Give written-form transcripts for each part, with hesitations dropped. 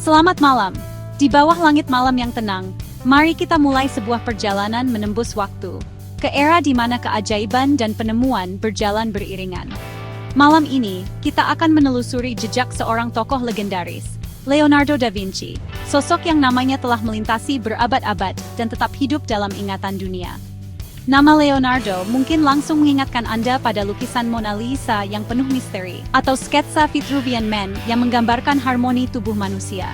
Selamat malam. Di bawah langit malam yang tenang, mari kita mulai sebuah perjalanan menembus waktu, ke era di mana keajaiban dan penemuan berjalan beriringan. Malam ini, kita akan menelusuri jejak seorang tokoh legendaris, Leonardo da Vinci, sosok yang namanya telah melintasi berabad-abad dan tetap hidup dalam ingatan dunia. Nama Leonardo mungkin langsung mengingatkan Anda pada lukisan Mona Lisa yang penuh misteri, atau sketsa Vitruvian Man yang menggambarkan harmoni tubuh manusia.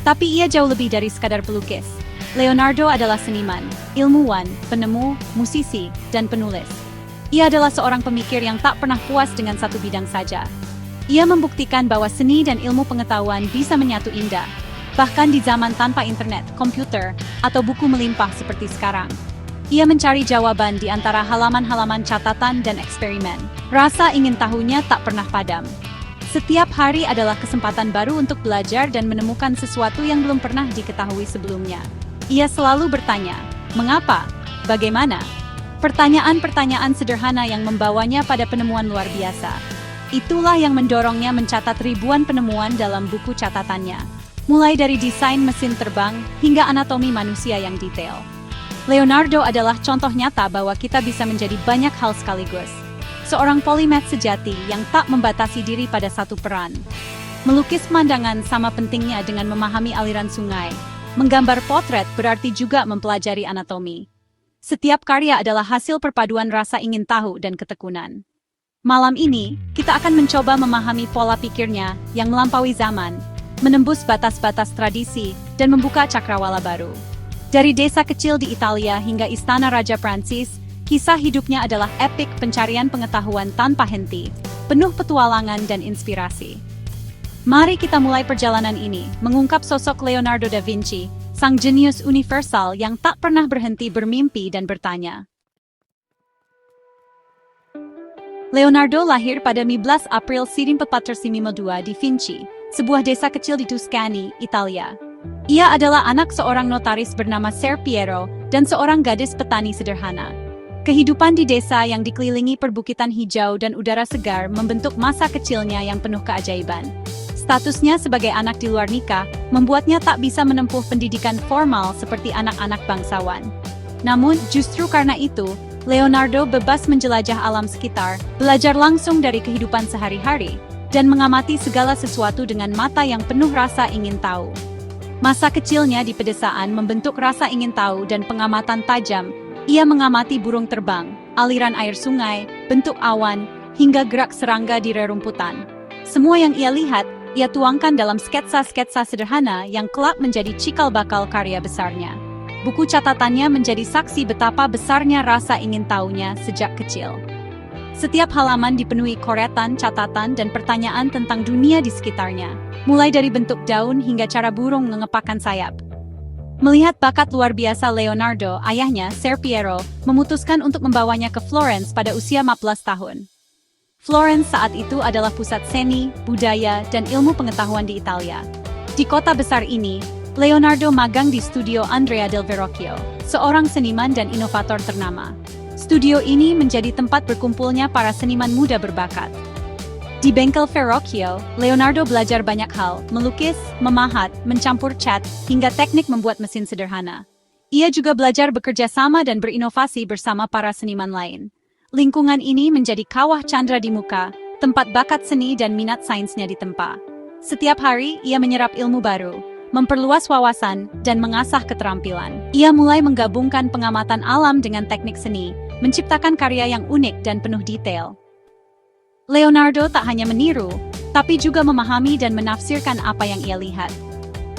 Tapi ia jauh lebih dari sekadar pelukis. Leonardo adalah seniman, ilmuwan, penemu, musisi, dan penulis. Ia adalah seorang pemikir yang tak pernah puas dengan satu bidang saja. Ia membuktikan bahwa seni dan ilmu pengetahuan bisa menyatu indah, bahkan di zaman tanpa internet, komputer, atau buku melimpah seperti sekarang. Ia mencari jawaban di antara halaman-halaman catatan dan eksperimen. Rasa ingin tahunya tak pernah padam. Setiap hari adalah kesempatan baru untuk belajar dan menemukan sesuatu yang belum pernah diketahui sebelumnya. Ia selalu bertanya, mengapa? Bagaimana? Pertanyaan-pertanyaan sederhana yang membawanya pada penemuan luar biasa. Itulah yang mendorongnya mencatat ribuan penemuan dalam buku catatannya. Mulai dari desain mesin terbang hingga anatomi manusia yang detail. Leonardo adalah contoh nyata bahwa kita bisa menjadi banyak hal sekaligus. Seorang polimath sejati yang tak membatasi diri pada satu peran. Melukis pemandangan sama pentingnya dengan memahami aliran sungai. Menggambar potret berarti juga mempelajari anatomi. Setiap karya adalah hasil perpaduan rasa ingin tahu dan ketekunan. Malam ini, kita akan mencoba memahami pola pikirnya yang melampaui zaman, menembus batas-batas tradisi, dan membuka cakrawala baru. Dari desa kecil di Italia hingga istana Raja Prancis, kisah hidupnya adalah epik pencarian pengetahuan tanpa henti, penuh petualangan dan inspirasi. Mari kita mulai perjalanan ini, mengungkap sosok Leonardo da Vinci, sang jenius universal yang tak pernah berhenti bermimpi dan bertanya. Leonardo lahir pada 15 April 1452 di Vinci, sebuah desa kecil di Tuscany, Italia. Ia adalah anak seorang notaris bernama Ser Piero dan seorang gadis petani sederhana. Kehidupan di desa yang dikelilingi perbukitan hijau dan udara segar membentuk masa kecilnya yang penuh keajaiban. Statusnya sebagai anak di luar nikah membuatnya tak bisa menempuh pendidikan formal seperti anak-anak bangsawan. Namun, justru karena itu, Leonardo bebas menjelajah alam sekitar, belajar langsung dari kehidupan sehari-hari, dan mengamati segala sesuatu dengan mata yang penuh rasa ingin tahu. Masa kecilnya di pedesaan membentuk rasa ingin tahu dan pengamatan tajam. Ia mengamati burung terbang, aliran air sungai, bentuk awan, hingga gerak serangga di rerumputan. Semua yang ia lihat, ia tuangkan dalam sketsa-sketsa sederhana yang kelak menjadi cikal bakal karya besarnya. Buku catatannya menjadi saksi betapa besarnya rasa ingin tahunya sejak kecil. Setiap halaman dipenuhi coretan, catatan, dan pertanyaan tentang dunia di sekitarnya, mulai dari bentuk daun hingga cara burung mengepakkan sayap. Melihat bakat luar biasa Leonardo, ayahnya, Ser Piero, memutuskan untuk membawanya ke Florence pada usia 15 tahun. Florence saat itu adalah pusat seni, budaya, dan ilmu pengetahuan di Italia. Di kota besar ini, Leonardo magang di studio Andrea del Verrocchio, seorang seniman dan inovator ternama. Studio ini menjadi tempat berkumpulnya para seniman muda berbakat. Di bengkel Verrocchio, Leonardo belajar banyak hal, melukis, memahat, mencampur cat, hingga teknik membuat mesin sederhana. Ia juga belajar bekerja sama dan berinovasi bersama para seniman lain. Lingkungan ini menjadi kawah candra di muka, tempat bakat seni dan minat sainsnya ditempa. Setiap hari, ia menyerap ilmu baru, memperluas wawasan, dan mengasah keterampilan. Ia mulai menggabungkan pengamatan alam dengan teknik seni, menciptakan karya yang unik dan penuh detail. Leonardo tak hanya meniru, tapi juga memahami dan menafsirkan apa yang ia lihat.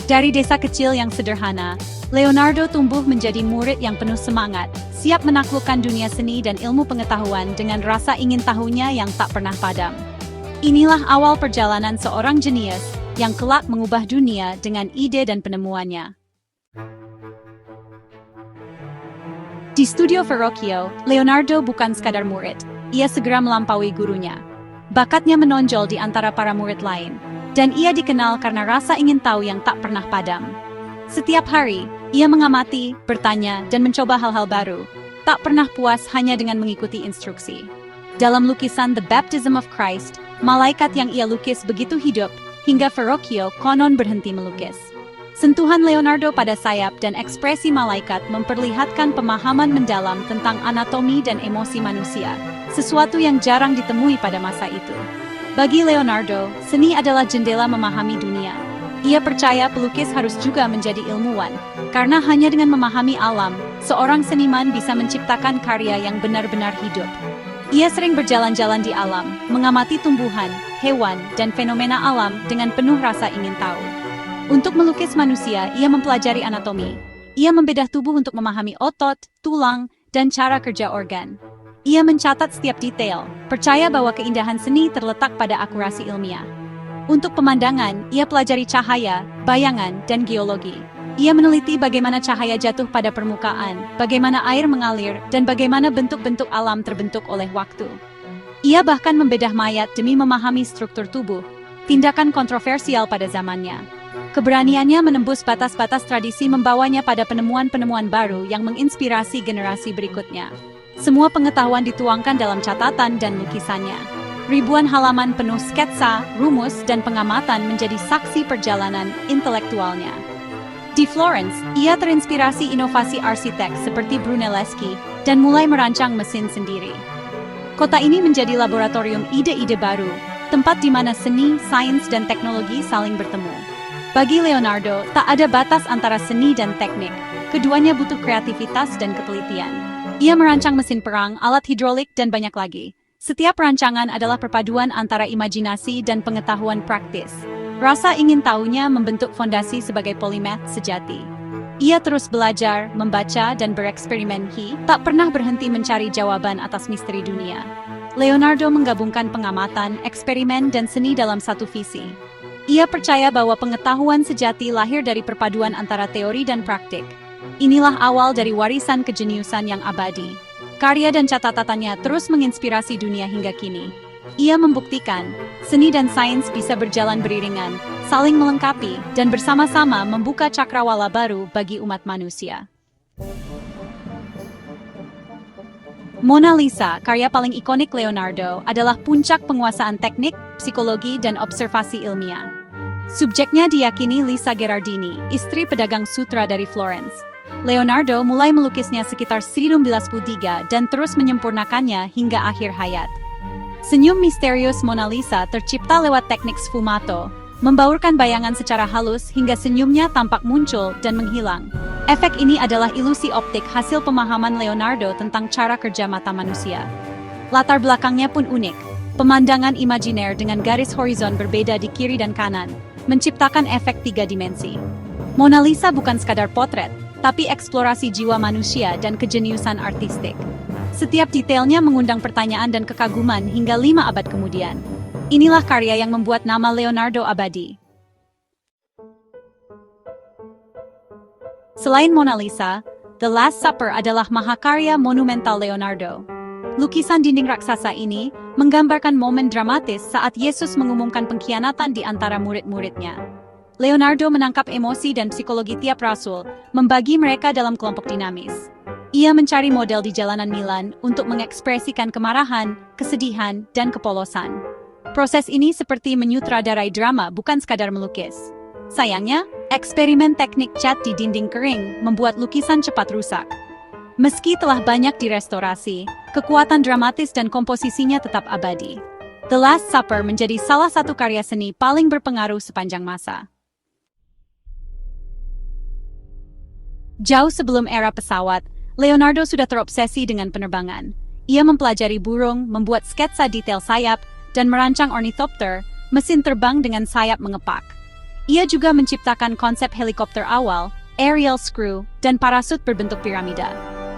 Dari desa kecil yang sederhana, Leonardo tumbuh menjadi murid yang penuh semangat, siap menaklukkan dunia seni dan ilmu pengetahuan dengan rasa ingin tahunya yang tak pernah padam. Inilah awal perjalanan seorang jenius yang kelak mengubah dunia dengan ide dan penemuannya. Di studio Verrocchio, Leonardo bukan sekadar murid. Ia segera melampaui gurunya. Bakatnya menonjol di antara para murid lain, dan ia dikenal karena rasa ingin tahu yang tak pernah padam. Setiap hari, ia mengamati, bertanya, dan mencoba hal-hal baru, tak pernah puas hanya dengan mengikuti instruksi. Dalam lukisan The Baptism of Christ, malaikat yang ia lukis begitu hidup, hingga Verrocchio konon berhenti melukis. Sentuhan Leonardo pada sayap dan ekspresi malaikat memperlihatkan pemahaman mendalam tentang anatomi dan emosi manusia, sesuatu yang jarang ditemui pada masa itu. Bagi Leonardo, seni adalah jendela memahami dunia. Ia percaya pelukis harus juga menjadi ilmuwan, karena hanya dengan memahami alam, seorang seniman bisa menciptakan karya yang benar-benar hidup. Ia sering berjalan-jalan di alam, mengamati tumbuhan, hewan, dan fenomena alam dengan penuh rasa ingin tahu. Untuk melukis manusia, ia mempelajari anatomi. Ia membedah tubuh untuk memahami otot, tulang, dan cara kerja organ. Ia mencatat setiap detail, percaya bahwa keindahan seni terletak pada akurasi ilmiah. Untuk pemandangan, ia pelajari cahaya, bayangan, dan geologi. Ia meneliti bagaimana cahaya jatuh pada permukaan, bagaimana air mengalir, dan bagaimana bentuk-bentuk alam terbentuk oleh waktu. Ia bahkan membedah mayat demi memahami struktur tubuh, tindakan kontroversial pada zamannya. Keberaniannya menembus batas-batas tradisi membawanya pada penemuan-penemuan baru yang menginspirasi generasi berikutnya. Semua pengetahuan dituangkan dalam catatan dan lukisannya. Ribuan halaman penuh sketsa, rumus, dan pengamatan menjadi saksi perjalanan intelektualnya. Di Florence, ia terinspirasi inovasi arsitek seperti Brunelleschi dan mulai merancang mesin sendiri. Kota ini menjadi laboratorium ide-ide baru, tempat di mana seni, sains, dan teknologi saling bertemu. Bagi Leonardo, tak ada batas antara seni dan teknik. Keduanya butuh kreativitas dan ketelitian. Ia merancang mesin perang, alat hidrolik, dan banyak lagi. Setiap rancangan adalah perpaduan antara imajinasi dan pengetahuan praktis. Rasa ingin tahunya membentuk fondasi sebagai polimath sejati. Ia terus belajar, membaca, dan bereksperimen. Tak pernah berhenti mencari jawaban atas misteri dunia. Leonardo menggabungkan pengamatan, eksperimen, dan seni dalam satu visi. Ia percaya bahwa pengetahuan sejati lahir dari perpaduan antara teori dan praktik. Inilah awal dari warisan kejeniusan yang abadi. Karya dan catatannya terus menginspirasi dunia hingga kini. Ia membuktikan, seni dan sains bisa berjalan beriringan, saling melengkapi, dan bersama-sama membuka cakrawala baru bagi umat manusia. Mona Lisa, karya paling ikonik Leonardo, adalah puncak penguasaan teknik, psikologi, dan observasi ilmiah. Subjeknya diyakini Lisa Gherardini, istri pedagang sutra dari Florence. Leonardo mulai melukisnya sekitar 1903 dan terus menyempurnakannya hingga akhir hayat. Senyum misterius Mona Lisa tercipta lewat teknik sfumato, membaurkan bayangan secara halus hingga senyumnya tampak muncul dan menghilang. Efek ini adalah ilusi optik hasil pemahaman Leonardo tentang cara kerja mata manusia. Latar belakangnya pun unik. Pemandangan imajiner dengan garis horizon berbeda di kiri dan kanan, menciptakan efek 3 dimensi. Mona Lisa bukan sekadar potret, tapi eksplorasi jiwa manusia dan kejeniusan artistik. Setiap detailnya mengundang pertanyaan dan kekaguman hingga 5 abad kemudian. Inilah karya yang membuat nama Leonardo abadi. Selain Mona Lisa, The Last Supper adalah mahakarya monumental Leonardo. Lukisan dinding raksasa ini menggambarkan momen dramatis saat Yesus mengumumkan pengkhianatan di antara murid-muridnya. Leonardo menangkap emosi dan psikologi tiap rasul, membagi mereka dalam kelompok dinamis. Ia mencari model di jalanan Milan untuk mengekspresikan kemarahan, kesedihan, dan kepolosan. Proses ini seperti menyutradarai drama, bukan sekadar melukis. Sayangnya, eksperimen teknik cat di dinding kering membuat lukisan cepat rusak. Meski telah banyak direstorasi, kekuatan dramatis dan komposisinya tetap abadi. The Last Supper menjadi salah satu karya seni paling berpengaruh sepanjang masa. Jauh sebelum era pesawat, Leonardo sudah terobsesi dengan penerbangan. Ia mempelajari burung, membuat sketsa detail sayap, dan merancang ornithopter, mesin terbang dengan sayap mengepak. Ia juga menciptakan konsep helikopter awal, aerial screw, dan parasut berbentuk piramida.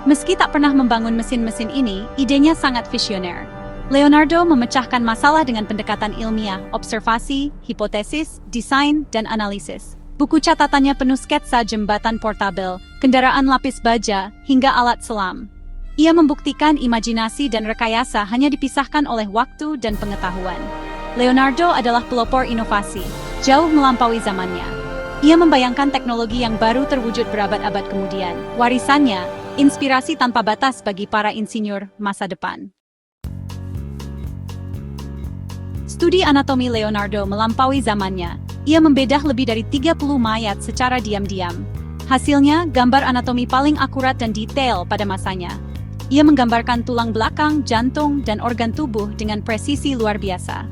Meski tak pernah membangun mesin-mesin ini, idenya sangat visioner. Leonardo memecahkan masalah dengan pendekatan ilmiah, observasi, hipotesis, desain, dan analisis. Buku catatannya penuh sketsa jembatan portabel, kendaraan lapis baja, hingga alat selam. Ia membuktikan imajinasi dan rekayasa hanya dipisahkan oleh waktu dan pengetahuan. Leonardo adalah pelopor inovasi, jauh melampaui zamannya. Ia membayangkan teknologi yang baru terwujud berabad-abad kemudian. Warisannya, inspirasi tanpa batas bagi para insinyur masa depan. Studi anatomi Leonardo melampaui zamannya. Ia membedah lebih dari 30 mayat secara diam-diam. Hasilnya, gambar anatomi paling akurat dan detail pada masanya. Ia menggambarkan tulang belakang, jantung, dan organ tubuh dengan presisi luar biasa.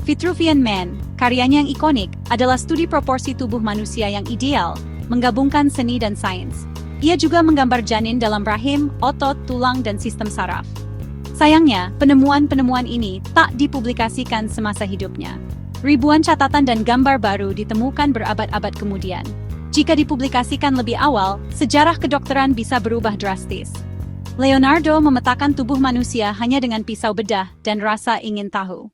Vitruvian Man, karyanya yang ikonik, adalah studi proporsi tubuh manusia yang ideal, menggabungkan seni dan sains. Ia juga menggambar janin dalam rahim, otot, tulang, dan sistem saraf. Sayangnya, penemuan-penemuan ini tak dipublikasikan semasa hidupnya. Ribuan catatan dan gambar baru ditemukan berabad-abad kemudian. Jika dipublikasikan lebih awal, sejarah kedokteran bisa berubah drastis. Leonardo memetakan tubuh manusia hanya dengan pisau bedah dan rasa ingin tahu.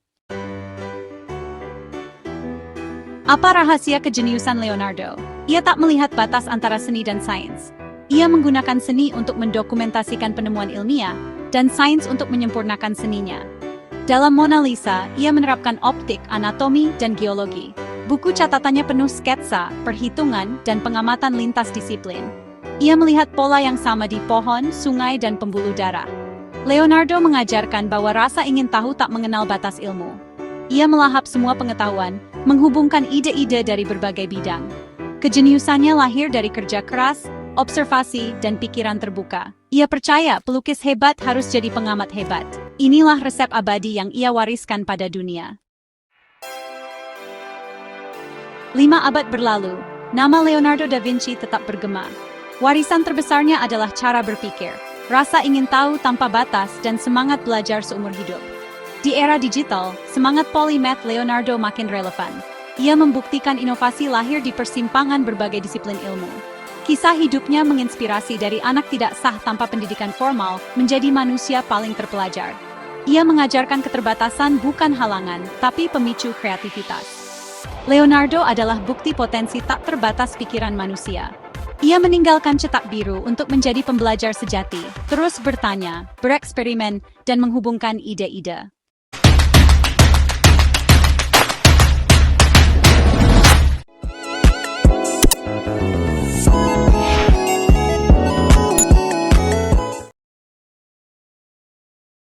Apa rahasia kejeniusan Leonardo? Ia tak melihat batas antara seni dan sains. Ia menggunakan seni untuk mendokumentasikan penemuan ilmiah dan sains untuk menyempurnakan seninya. Dalam Mona Lisa, ia menerapkan optik, anatomi, dan geologi. Buku catatannya penuh sketsa, perhitungan, dan pengamatan lintas disiplin. Ia melihat pola yang sama di pohon, sungai, dan pembuluh darah. Leonardo mengajarkan bahwa rasa ingin tahu tak mengenal batas ilmu. Ia melahap semua pengetahuan, menghubungkan ide-ide dari berbagai bidang. Kejeniusannya lahir dari kerja keras, observasi, dan pikiran terbuka. Ia percaya pelukis hebat harus jadi pengamat hebat. Inilah resep abadi yang ia wariskan pada dunia. 5 abad berlalu, nama Leonardo da Vinci tetap bergema. Warisan terbesarnya adalah cara berpikir, rasa ingin tahu tanpa batas, dan semangat belajar seumur hidup. Di era digital, semangat polymath Leonardo makin relevan. Ia membuktikan inovasi lahir di persimpangan berbagai disiplin ilmu. Kisah hidupnya menginspirasi dari anak tidak sah tanpa pendidikan formal menjadi manusia paling terpelajar. Ia mengajarkan keterbatasan bukan halangan, tapi pemicu kreativitas. Leonardo adalah bukti potensi tak terbatas pikiran manusia. Ia meninggalkan cetak biru untuk menjadi pembelajar sejati, terus bertanya, bereksperimen, dan menghubungkan ide-ide.